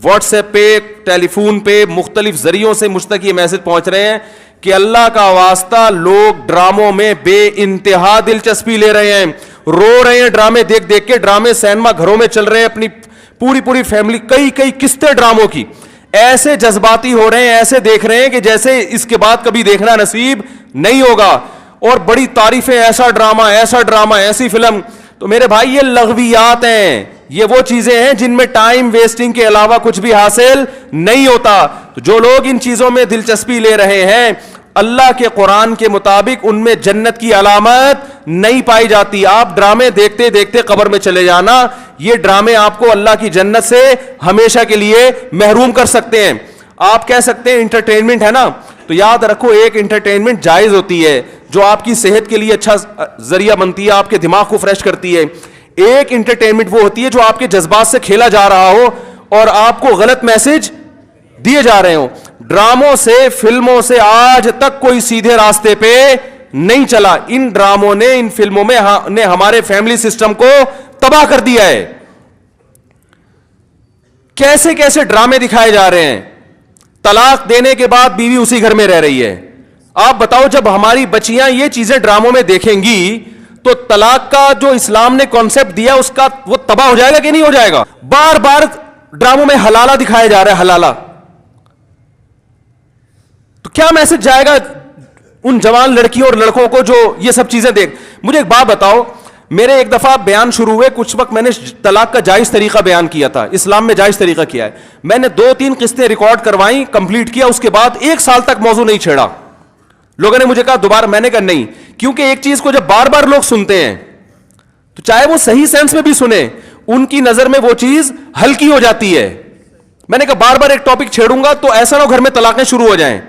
What's app پہ, ٹیلی phone پہ, مختلف ذریعوں سے مجھ تک یہ میسج پہنچ رہے ہیں کہ اللہ کا واسطہ لوگ ڈراموں میں بے انتہا دلچسپی لے رہے ہیں, رو رہے ہیں ڈرامے دیکھ دیکھ کے. ڈرامے سینما گھروں میں چل رہے ہیں, اپنی پوری فیملی, کئی قسطیں ڈراموں کی, ایسے جذباتی ہو رہے ہیں, ایسے دیکھ رہے ہیں کہ جیسے اس کے بعد کبھی دیکھنا نصیب نہیں ہوگا. اور بڑی تعریفیں, ایسا ڈرامہ, ایسی فلم. تو میرے بھائی یہ لغویات ہیں, یہ وہ چیزیں ہیں جن میں ٹائم ویسٹنگ کے علاوہ کچھ بھی حاصل نہیں ہوتا. تو جو لوگ ان چیزوں میں دلچسپی لے رہے ہیں, اللہ کے قرآن کے مطابق ان میں جنت کی علامت نہیں پائی جاتی. آپ ڈرامے دیکھتے دیکھتے قبر میں چلے جانا, یہ ڈرامے آپ کو اللہ کی جنت سے ہمیشہ کے لیے محروم کر سکتے ہیں. آپ کہہ سکتے ہیں انٹرٹینمنٹ ہے نا, تو یاد رکھو ایک انٹرٹینمنٹ جائز ہوتی ہے جو آپ کی صحت کے لیے اچھا ذریعہ بنتی ہے, آپ کے دماغ کو فریش کرتی ہے. ایک انٹرٹینمنٹ وہ ہوتی ہے جو آپ کے جذبات سے کھیلا جا رہا ہو اور آپ کو غلط میسج دیے جا رہے ہوں. ڈراموں سے, فلموں سے آج تک کوئی سیدھے راستے پہ نہیں چلا. ان ڈراموں نے, ان فلموں میں نے ہمارے فیملی سسٹم کو تباہ کر دیا ہے. کیسے کیسے ڈرامے دکھائے جا رہے ہیں. طلاق دینے کے بعد بیوی اسی گھر میں رہ رہی ہے. آپ بتاؤ جب ہماری بچیاں یہ چیزیں ڈراموں میں دیکھیں گی تو طلاق کا جو اسلام نے کانسیپٹ دیا اس کا وہ تباہ ہو جائے گا کہ نہیں ہو جائے گا. بار بار ڈراموں میں حلالہ دکھایا جا رہا ہے, حلالہ. تو کیا میسج جائے گا ان جوان لڑکیوں اور لڑکوں کو جو یہ سب چیزیں دیکھ. مجھے ایک بات بتاؤ, میرے ایک دفعہ بیان شروع ہوئے, کچھ وقت میں نے طلاق کا جائز طریقہ بیان کیا تھا, اسلام میں جائز طریقہ کیا ہے. میں نے 2-3 قسطیں ریکارڈ کروائیں, کمپلیٹ کیا, اس کے بعد 1 سال تک موضوع نہیں چھیڑا. لوگوں نے مجھے کہا دوبارہ, میں نے کہا نہیں, کیونکہ ایک چیز کو جب بار بار لوگ سنتے ہیں تو چاہے وہ صحیح سینس میں بھی سنیں, ان کی نظر میں وہ چیز ہلکی ہو جاتی ہے. میں نے کہا بار بار ایک ٹاپک چھیڑوں گا تو ایسا نہ ہو گھر میں طلاقیں شروع ہو جائیں.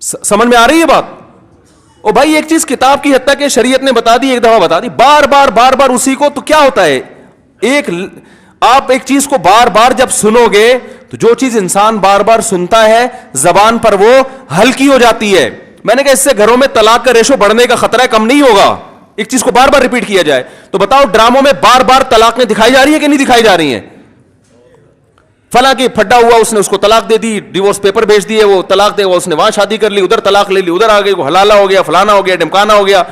سمجھ میں آ رہی ہے بات؟ او بھائی ایک چیز کتاب کی حد تک کہ شریعت نے بتا دی, ایک دفعہ بتا دی, بار بار اسی کو, تو کیا ہوتا ہے, آپ ایک چیز کو بار بار جب سنو گے تو جو چیز انسان بار بار سنتا ہے زبان پر وہ ہلکی ہو جاتی ہے. میں نے کہا اس سے گھروں میں طلاق کا ریشو بڑھنے کا خطرہ کم نہیں ہوگا, ایک چیز کو بار بار ریپیٹ کیا جائے. تو بتاؤ ڈراموں میں بار بار طلاقیں دکھائی جا رہی ہیں کہ نہیں دکھائی جا رہی ہیں؟ فلاں کی پھڈا ہوا, اس نے اس کو طلاق دے دی, ڈیورس پیپر بھیج دیے, وہ طلاق دے, اس نے وہاں شادی کر لی, ادھر طلاق لے لی, ادھر آ گئی, وہ حلالہ ہو گیا, فلانا ہو گیا, ڈمکانا ہو گیا.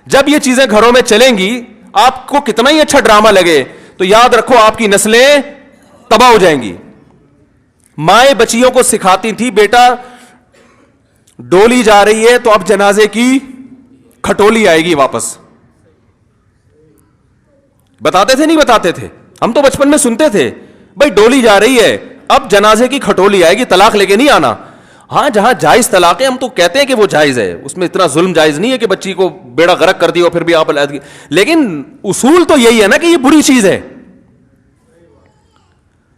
جب یہ چیزیں گھروں میں چلیں گی, آپ کو کتنا ہی اچھا ڈرامہ لگے, تو یاد رکھو آپ کی نسلیں تباہ ہو جائیں گی. مائیں بچیوں کو سکھاتی تھی, بیٹا ڈولی جا رہی ہے تو اب جنازے کی کھٹولی آئے گی واپس. بتاتے تھے نہیں بتاتے تھے؟ ہم تو بچپن میں سنتے تھے, بھائی ڈولی جا رہی ہے اب جنازے کی کھٹولی آئے گی, طلاق لے کے نہیں آنا. ہاں جہاں جائز طلاق ہے ہم تو کہتے ہیں کہ وہ جائز ہے, اس میں اتنا ظلم جائز نہیں ہے کہ بچی کو بیڑا غرق کر دی اور پھر بھی آپ علیحدگی, لیکن اصول تو یہی ہے نا کہ یہ بری چیز ہے.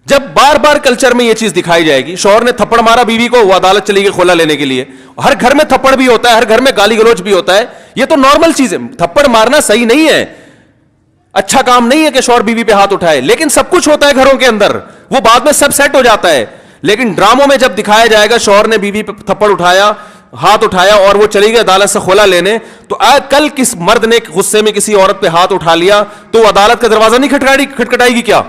جب بار بار کلچر میں یہ چیز دکھائی جائے گی, شوہر نے تھپڑ مارا بیوی کو, وہ عدالت چلی گئی خلا لینے کے لیے. ہر گھر میں تھپڑ بھی ہوتا ہے, ہر گھر میں گالی گلوچ بھی ہوتا ہے, یہ تو نارمل چیز ہے. تھپڑ مارنا صحیح نہیں ہے, اچھا کام نہیں ہے کہ شوہر بیوی پہ ہاتھ اٹھائے, لیکن سب کچھ ہوتا ہے گھروں کے اندر, وہ بعد میں سب سیٹ ہو جاتا ہے. لیکن ڈراموں میں جب دکھایا جائے گا شوہر نے بیوی پہ تھپڑ اٹھایا, ہاتھ اٹھایا اور وہ چلی گئی عدالت سے خلا لینے, تو کل کس مرد نے غصے میں کسی عورت پہ ہاتھ اٹھا لیا تو وہ عدالت کا دروازہ نہیں کھٹکھٹائے گی کیا؟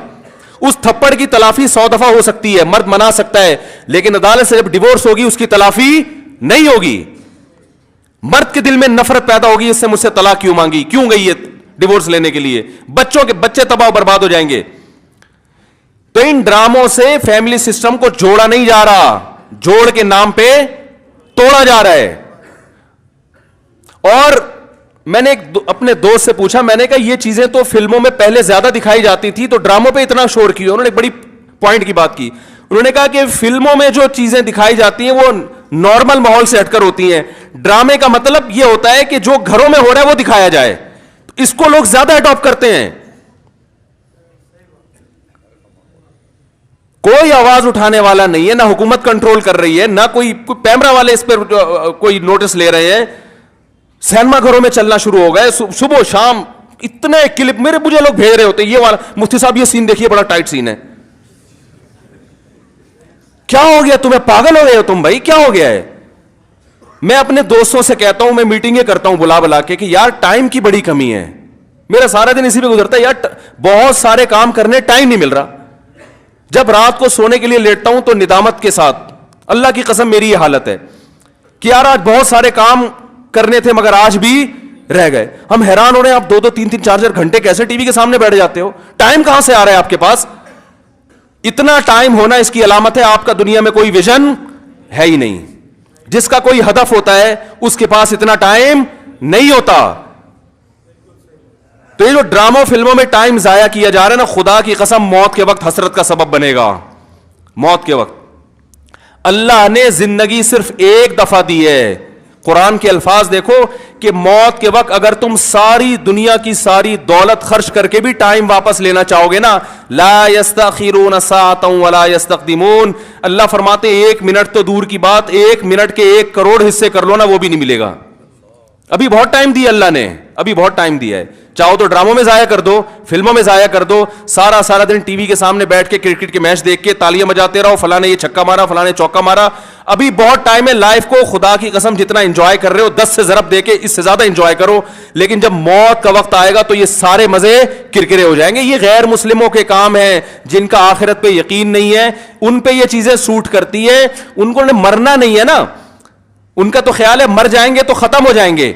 اس تھپڑ کی تلافی 100 دفعہ ہو سکتی ہے, مرد منا سکتا ہے, لیکن عدالت سے جب ڈیورس ہوگی اس کی تلافی نہیں ہوگی. مرد کے دل میں نفرت پیدا ہوگی, اس سے مجھ سے طلاق کیوں مانگی, کیوں گئی ہے ڈیورس لینے کے لیے, بچے تباہ و برباد ہو جائیں گے. تو ان ڈراموں سے فیملی سسٹم کو جوڑا نہیں جا رہا, جوڑ کے نام پہ توڑا جا رہا ہے. اور میں نے اپنے دوست سے پوچھا, میں نے کہا یہ چیزیں تو فلموں میں پہلے زیادہ دکھائی جاتی تھی, تو ڈراموں پہ اتنا شور کیوں؟ انہوں نے بڑی پوائنٹ کی بات کی. انہوں نے کہا کہ فلموں میں جو چیزیں دکھائی جاتی ہیں وہ نارمل ماحول سے ہٹ کر ہوتی ہیں, ڈرامے کا مطلب یہ ہوتا ہے کہ جو گھروں میں ہو رہا ہے وہ دکھایا جائے. اس کو لوگ زیادہ اڈاپٹ کرتے ہیں. کوئی آواز اٹھانے والا نہیں ہے, نہ حکومت کنٹرول کر رہی ہے, نہ کوئی پیمرا والے اس پر کوئی نوٹس لے رہے ہیں. سینما گھروں میں چلنا شروع ہو گئے, صبح و شام اتنے کلپ مجھے لوگ بھیج رہے ہوتے ہیں, یہ والا مفتی صاحب یہ سین دیکھیے بڑا ٹائٹ سین ہے. کیا ہو گیا تمہیں, پاگل ہو گئے ہو تم بھائی, کیا ہو گیا ہے؟ میں اپنے دوستوں سے کہتا ہوں, میں میٹنگیں کرتا ہوں بلا کے کہ یار ٹائم کی بڑی کمی ہے, میرا سارا دن اسی پہ گزرتا ہے یار, بہت سارے کام کرنے ٹائم نہیں مل رہا. جب رات کو سونے کے لیے لیٹتا ہوں تو ندامت کے ساتھ, اللہ کی قسم میری یہ حالت ہے کہ یار آج بہت سارے کام کرنے تھے مگر آج بھی رہ گئے. ہم حیران ہو رہے ہیں, آپ 2-2, 3-3, 4-4 گھنٹے کیسے ٹی وی کے سامنے بیٹھ جاتے ہو؟ ٹائم کہاں سے آ رہا ہے آپ کے پاس؟ اتنا ٹائم ہونا اس کی علامت ہے آپ کا دنیا میں کوئی ویژن ہے ہی نہیں. جس کا کوئی ہدف ہوتا ہے اس کے پاس اتنا ٹائم نہیں ہوتا. تو یہ جو ڈراموں فلموں میں ٹائم ضائع کیا جا رہا ہے نا, خدا کی قسم موت کے وقت حسرت کا سبب بنے گا. موت کے وقت اللہ نے زندگی صرف ایک دفعہ دی ہے. قرآن کے الفاظ دیکھو کہ موت کے وقت اگر تم ساری دنیا کی ساری دولت خرچ کر کے بھی ٹائم واپس لینا چاہو گے نا, لا یستاخرون ساعۃ ولا یستقدمون, اللہ فرماتے ایک منٹ تو دور کی بات, ایک منٹ کے 1 کروڑ حصے کر لو نا وہ بھی نہیں ملے گا. ابھی بہت ٹائم دیا اللہ نے, ابھی بہت ٹائم دیا ہے. چاہو تو ڈراموں میں ضائع کر دو, فلموں میں ضائع کر دو, سارا دن ٹی وی کے سامنے بیٹھ کے کرکٹ کے میچ دیکھ کے تالیاں بجاتے رہو, فلاں نے یہ چھکا مارا, فلاں نے چوکا مارا. ابھی بہت ٹائم ہے. لائف کو خدا کی قسم جتنا انجوائے کر رہے ہو 10 سے ضرب دے کے اس سے زیادہ انجوائے کرو. لیکن جب موت کا وقت آئے گا تو یہ سارے مزے کرکرے ہو جائیں گے. یہ غیر مسلموں کے کام ہیں جن کا آخرت پہ یقین نہیں ہے, ان پہ یہ چیزیں سوٹ کرتی ہیں. ان کو مرنا نہیں ہے نا, ان کا تو خیال ہے مر جائیں گے تو ختم ہو جائیں گے,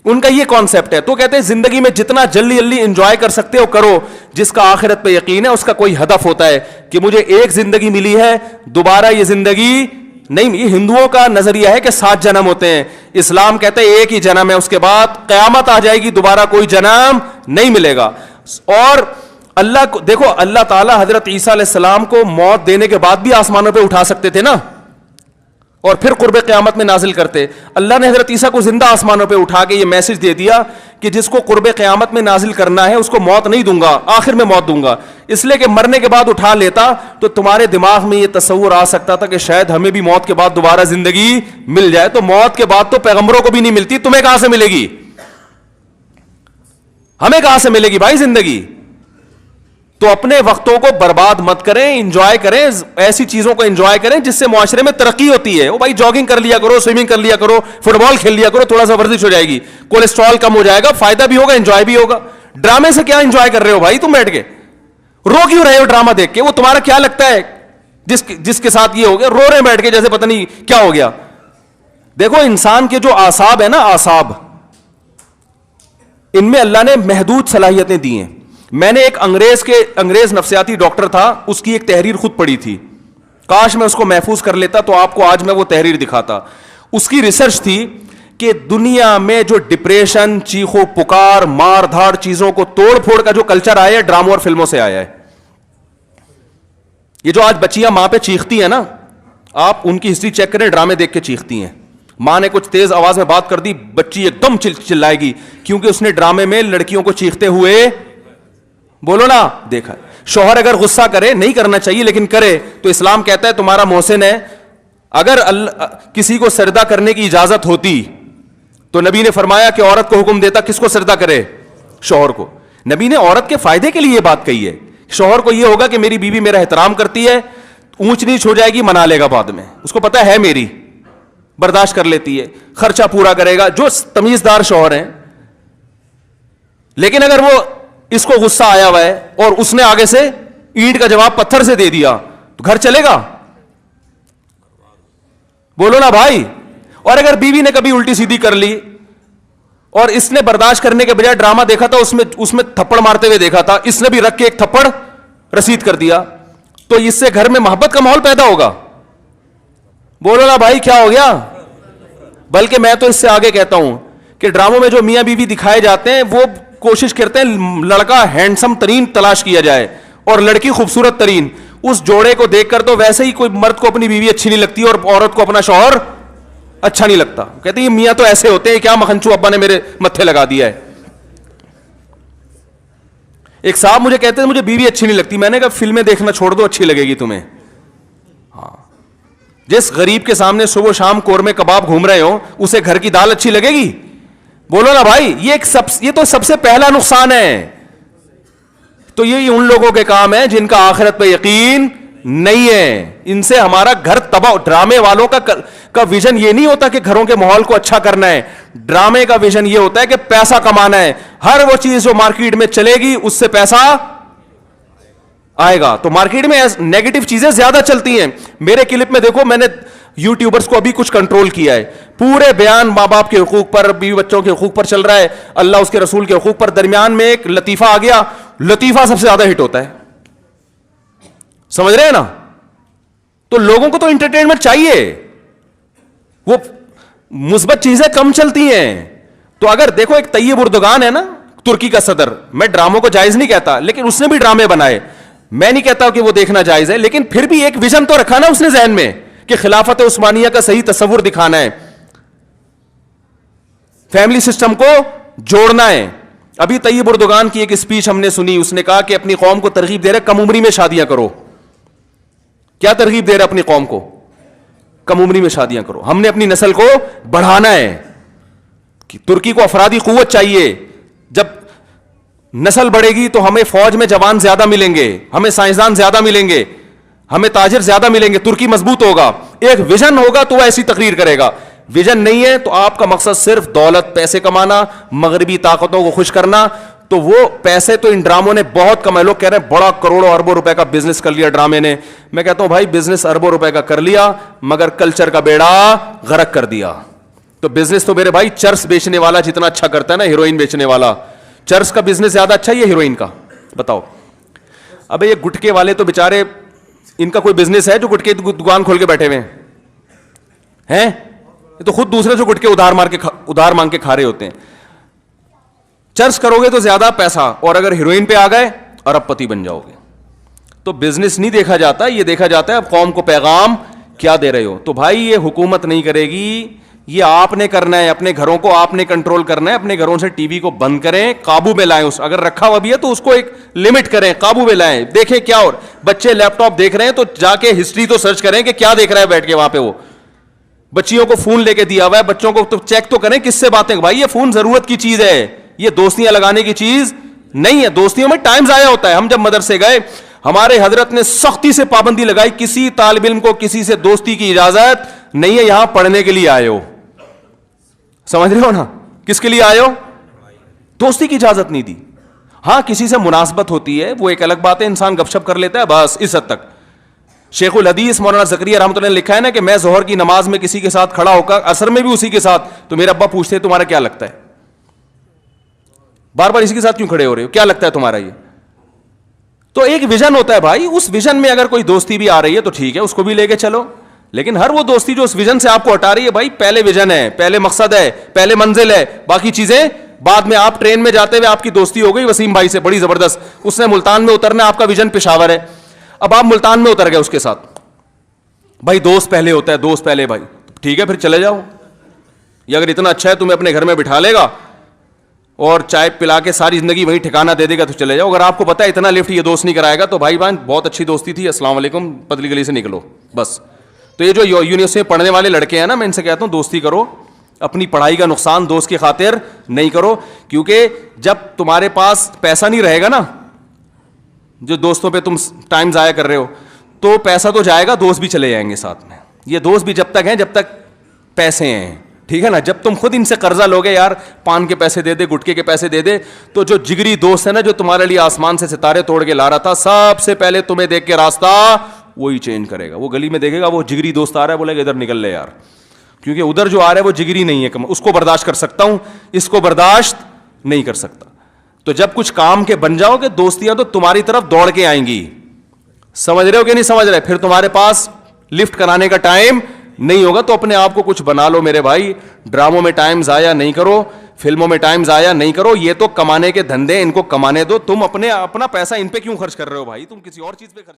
ان کا یہ کانسیپٹ ہے. تو کہتے ہیں زندگی میں جتنا جلدی انجوائے کر سکتے ہو کرو. جس کا آخرت پہ یقین ہے اس کا کوئی ہدف ہوتا ہے کہ مجھے ایک زندگی ملی ہے, دوبارہ یہ زندگی نہیں. یہ ہندوؤں کا نظریہ ہے کہ 7 جنم ہوتے ہیں. اسلام کہتے ہیں ایک ہی جنم ہے, اس کے بعد قیامت آ جائے گی, دوبارہ کوئی جنم نہیں ملے گا. اور اللہ کو دیکھو, اللہ تعالیٰ حضرت عیسیٰ علیہ السلام کو موت دینے کے بعد بھی آسمانوں پہ اٹھا سکتے تھے نا, اور پھر قرب قیامت میں نازل کرتے. اللہ نے حضرت عیسیٰ کو زندہ آسمانوں پہ اٹھا کے یہ میسج دے دیا کہ جس کو قرب قیامت میں نازل کرنا ہے اس کو موت نہیں دوں گا, آخر میں موت دوں گا. اس لیے کہ مرنے کے بعد اٹھا لیتا تو تمہارے دماغ میں یہ تصور آ سکتا تھا کہ شاید ہمیں بھی موت کے بعد دوبارہ زندگی مل جائے. تو موت کے بعد تو پیغمبروں کو بھی نہیں ملتی, تمہیں کہاں سے ملے گی, ہمیں کہاں سے ملے گی بھائی زندگی. تو اپنے وقتوں کو برباد مت کریں, انجوائے کریں, ایسی چیزوں کو انجوائے کریں جس سے معاشرے میں ترقی ہوتی ہے. وہ بھائی جاگنگ کر لیا کرو, سوئمنگ کر لیا کرو, فٹ بال کھیل لیا کرو, تھوڑا سا ورزش ہو جائے گی, کولیسٹرول کم ہو جائے گا, فائدہ بھی ہوگا, انجوائے بھی ہوگا. ڈرامے سے کیا انجوائے کر رہے ہو بھائی تم بیٹھ کے, رو کیوں رہے ہو ڈرامہ دیکھ کے؟ وہ تمہارا کیا لگتا ہے جس کے ساتھ یہ ہو گیا, رو رہے بیٹھ کے جیسے پتہ نہیں کیا ہو گیا. دیکھو انسان کے جو اعصاب ہے نا, اعصاب, ان میں اللہ نے محدود صلاحیتیں دی ہیں. میں نے ایک انگریز نفسیاتی ڈاکٹر تھا, اس کی ایک تحریر خود پڑھی تھی. کاش میں اس کو محفوظ کر لیتا تو آپ کو آج میں وہ تحریر دکھاتا. اس کی ریسرچ تھی کہ دنیا میں جو ڈپریشن, چیخو پکار, مار دھاڑ, چیزوں کو توڑ پھوڑ کا جو کلچر آیا ہے ڈراموں اور فلموں سے آیا ہے. یہ جو آج بچیاں ماں پہ چیختی ہیں نا, آپ ان کی ہسٹری چیک کریں, ڈرامے دیکھ کے چیختی ہیں. ماں نے کچھ تیز آواز میں بات کر دی, بچی ایک دم چلائے گی, کیونکہ اس نے ڈرامے میں لڑکیوں کو چیختے ہوئے, بولو نا, دیکھا. شوہر اگر غصہ کرے, نہیں کرنا چاہیے لیکن کرے, تو اسلام کہتا ہے تمہارا محسن ہے. اگر کسی کو سجدہ کرنے کی اجازت ہوتی تو نبی نے فرمایا کہ عورت کو حکم دیتا کس کو سجدہ کرے, شوہر کو. نبی نے عورت کے فائدے کے لیے یہ بات کہی ہے. شوہر کو یہ ہوگا کہ میری بیوی میرا احترام کرتی ہے, اونچ نیچ ہو جائے گی منا لے گا بعد میں, اس کو پتا ہے میری, برداشت کر لیتی ہے, خرچہ پورا کرے گا, جو تمیزدار شوہر ہیں. لیکن اگر وہ اس کو غصہ آیا ہوا ہے اور اس نے آگے سے اینٹ کا جواب پتھر سے دے دیا تو گھر چلے گا, بولو نا بھائی. اور اگر بیوی نے کبھی الٹی سیدھی کر لی اور اس نے برداشت کرنے کے بجائے ڈرامہ دیکھا تھا, اس میں تھپڑ مارتے ہوئے دیکھا تھا, اس نے بھی رکھ کے ایک تھپڑ رسید کر دیا, تو اس سے گھر میں محبت کا ماحول پیدا ہوگا, بولو نا بھائی کیا ہو گیا. بلکہ میں تو اس سے آگے کہتا ہوں کہ ڈراموں میں جو میاں بیوی دکھائے جاتے ہیں وہ کوشش کرتے ہیں لڑکا ہینڈسم ترین تلاش کیا جائے اور لڑکی خوبصورت ترین. اس جوڑے کو دیکھ کر تو ویسے ہی کوئی مرد کو اپنی بیوی اچھی نہیں لگتی اور عورت کو اپنا شوہر اچھا نہیں لگتا. کہتے ہیں یہ میاں تو ایسے ہوتے ہیں, کیا مکھنچو ابا نے میرے متھے لگا دیا ہے. ایک صاحب مجھے کہتے ہیں مجھے بیوی اچھی نہیں لگتی. میں نے کہا فلمیں دیکھنا چھوڑ دو, اچھی لگے گی تمہیں. ہاں, جس غریب کے سامنے صبح شام قورمے کباب گھوم رہے ہو اسے گھر کی دال اچھی لگے گی, بولو نا بھائی. یہ تو سب سے پہلا نقصان ہے. تو یہ ان لوگوں کے کام ہے جن کا آخرت پہ یقین نہیں ہے, ان سے ہمارا گھر تباہ. ڈرامے والوں کا ویژن یہ نہیں ہوتا کہ گھروں کے ماحول کو اچھا کرنا ہے. ڈرامے کا ویژن یہ ہوتا ہے کہ پیسہ کمانا ہے. ہر وہ چیز جو مارکیٹ میں چلے گی اس سے پیسہ آئے گا. تو مارکیٹ میں نیگیٹو چیزیں زیادہ چلتی ہیں. میرے کلپ میں دیکھو, میں نے یوٹیوبرز کو ابھی کچھ کنٹرول کیا ہے, پورے بیان ماں باپ کے حقوق پر, بیوی بچوں کے حقوق پر چل رہا ہے, اللہ اس کے رسول کے حقوق پر. درمیان میں ایک لطیفہ آ گیا, لطیفہ سب سے زیادہ ہٹ ہوتا ہے, سمجھ رہے ہیں نا. تو لوگوں کو تو انٹرٹینمنٹ چاہیے, وہ مثبت چیزیں کم چلتی ہیں. تو اگر دیکھو ایک طیب اردگان ہے نا, ترکی کا صدر, میں ڈراموں کو جائز نہیں کہتا, لیکن اس نے بھی ڈرامے بنائے. میں نہیں کہتا کہ وہ دیکھنا جائز ہے, لیکن پھر بھی ایک ویژن تو رکھا نا اس نے ذہن میں کہ خلافت عثمانیہ کا صحیح تصور دکھانا ہے, فیملی سسٹم کو جوڑنا ہے. ابھی طیب اردگان کی ایک اسپیچ ہم نے سنی, اس نے کہا کہ اپنی قوم کو ترغیب دے رہے کم عمری میں شادیاں کرو. کیا ترغیب دے رہے اپنی قوم کو؟ کم عمری میں شادیاں کرو. ہم نے اپنی نسل کو بڑھانا ہے. ترکی کو افرادی قوت چاہیے. جب نسل بڑھے گی تو ہمیں فوج میں جوان زیادہ ملیں گے, ہمیں سائنسدان زیادہ ملیں گے, ہمیں تاجر زیادہ ملیں گے. ترکی مضبوط ہوگا. ایک ویژن ہوگا تو وہ ایسی تقریر کرے گا. ویژن نہیں ہے تو آپ کا مقصد صرف دولت, پیسے کمانا, مغربی طاقتوں کو خوش کرنا, تو وہ پیسے تو ان ڈراموں نے بہت کمائے. لوگ کہہ رہے ہیں بڑا کروڑوں اربوں روپے کا بزنس کر لیا ڈرامے نے. میں کہتا ہوں بھائی بزنس اربوں روپے کا کر لیا مگر کلچر کا بیڑا غرق کر دیا. تو بزنس تو میرے بھائی چرس بیچنے والا جتنا اچھا کرتا ہے نا, ہیروئن بیچنے والا, چرس کا بزنس زیادہ اچھا ہے یا ہیروئن کا؟ بتاؤ. ابے یہ گٹکے والے تو بےچارے, ان کا کوئی بزنس ہے جو گٹکے دکان کھول کے بیٹھے ہوئے ہیں؟ یہ تو خود دوسرے سے گٹکے ادھار مانگ کے کھا رہے ہوتے ہیں. چرس کرو گے تو زیادہ پیسہ, اور اگر ہیروئن پہ آ گئے ارب پتی بن جاؤ گے. تو بزنس نہیں دیکھا جاتا, یہ دیکھا جاتا ہے اب قوم کو پیغام کیا دے رہے ہو. تو بھائی یہ حکومت نہیں کرے گی, یہ آپ نے کرنا ہے. اپنے گھروں کو آپ نے کنٹرول کرنا ہے. اپنے گھروں سے ٹی وی کو بند کریں, قابو میں لائیں. اگر رکھا ہوا بھی ہے تو اس کو ایک لمٹ کریں, قابو میں لائیں. دیکھیں کیا, اور بچے لیپ ٹاپ دیکھ رہے ہیں تو جا کے ہسٹری تو سرچ کریں کہ کیا دیکھ رہا ہے بیٹھ کے وہاں پہ. وہ بچیوں کو فون لے کے دیا ہوا ہے, بچوں کو تو چیک تو کریں کس سے باتیں. بھائی یہ فون ضرورت کی چیز ہے, یہ دوستیاں لگانے کی چیز نہیں ہے. دوستیوں میں ٹائم ضائع ہوتا ہے. ہم جب مدرسے گئے ہمارے حضرت نے سختی سے پابندی لگائی, کسی طالب علم کو کسی سے دوستی کی اجازت نہیں ہے, یہاں پڑھنے کے لیے آئے ہو. سمجھ رہے ہو نا, کس کے لیے آئے ہو؟ دوستی کی اجازت نہیں دی. ہاں کسی سے مناسبت ہوتی ہے وہ ایک الگ بات ہے, انسان گپ شپ کر لیتا ہے بس, اس حد تک. شیخ الحدیث مولانا زکریا رحمۃ اللہ نے لکھا ہے نا کہ میں ظہر کی نماز میں کسی کے ساتھ کھڑا ہو کر, عصر میں بھی اسی کے ساتھ, تو میرے ابا پوچھتے تمہارا کیا لگتا ہے, بار بار اسی کے ساتھ کیوں کھڑے ہو رہے ہو, کیا لگتا ہے تمہارا یہ؟ تو ایک ویژن ہوتا ہے بھائی, اس ویژن میں اگر کوئی دوستی بھی آ رہی ہے تو ٹھیک ہے, اس کو بھی لے کے چلو. لیکن ہر وہ دوستی جو اس ویژن سے آپ کو ہٹا رہی ہے, بھائی پہلے ویژن ہے, پہلے مقصد ہے, پہلے منزل ہے, باقی چیزیں بعد میں. آپ ٹرین میں جاتے ہوئے آپ کی دوستی ہو گئی وسیم بھائی سے بڑی زبردست, اس نے ملتان میں اترنا, آپ کا ویژن پشاور ہے, اب آپ ملتان میں اتر گئے اس کے ساتھ. بھائی دوست پہلے ہوتا ہے, دوست پہلے. بھائی ٹھیک ہے پھر چلے جاؤ. یہ اگر اتنا اچھا ہے تمہیں اپنے گھر میں بٹھا لے گا اور چائے پلا کے ساری زندگی وہی ٹھکانہ دے دے گا تو چلے جاؤ. اگر آپ کو پتا ہے اتنا لفٹ یہ دوست نہیں کرائے گا تو بھائی بہن بہت اچھی دوستی تھی, السلام علیکم, پتلی گلی سے نکلو بس. تو یہ جو یونیورسٹی میں پڑھنے والے لڑکے ہیں نا, میں ان سے کہتا ہوں دوستی کرو, اپنی پڑھائی کا نقصان دوست کی خاطر نہیں کرو. کیونکہ جب تمہارے پاس پیسہ نہیں رہے گا نا, جو دوستوں پہ تم ٹائم ضائع کر رہے ہو, تو پیسہ تو جائے گا, دوست بھی چلے جائیں گے ساتھ میں. یہ دوست بھی جب تک ہیں جب تک پیسے ہیں, ٹھیک ہے نا. جب تم خود ان سے قرضہ لوگے, یار پان کے پیسے دے دے, گٹکے کے پیسے دے دے, تو جو جگری دوست ہے نا, جو تمہارے لیے آسمان سے ستارے توڑ کے لا رہا تھا, سب سے پہلے تمہیں دیکھ کے راستہ وہی چینج کرے گا. وہ گلی میں دیکھے گا وہ جگری دوست آ رہا ہے, بولے گا ادھر نکل لے یار, کیونکہ ادھر جو آ رہا ہے وہ جگری نہیں ہے, اس کو برداشت کر سکتا ہوں, اس کو برداشت نہیں کر سکتا. تو جب کچھ کام کے بن جاؤ گے, دوستیاں تو تمہاری طرف دوڑ کے آئیں گی. سمجھ رہے ہو کہ نہیں سمجھ رہے؟ پھر تمہارے پاس لفٹ کرانے کا ٹائم نہیں ہوگا. تو اپنے آپ کو کچھ بنا لو میرے بھائی, ڈراموں میں ٹائم ضائع نہیں کرو, فلموں میں ٹائم ضائع نہیں کرو. یہ تو کمانے کے دھندے, ان کو کمانے دو. تم اپنا پیسہ ان پہ کیوں خرچ کر رہے ہو بھائی, تم کسی اور چیز پہ خرچ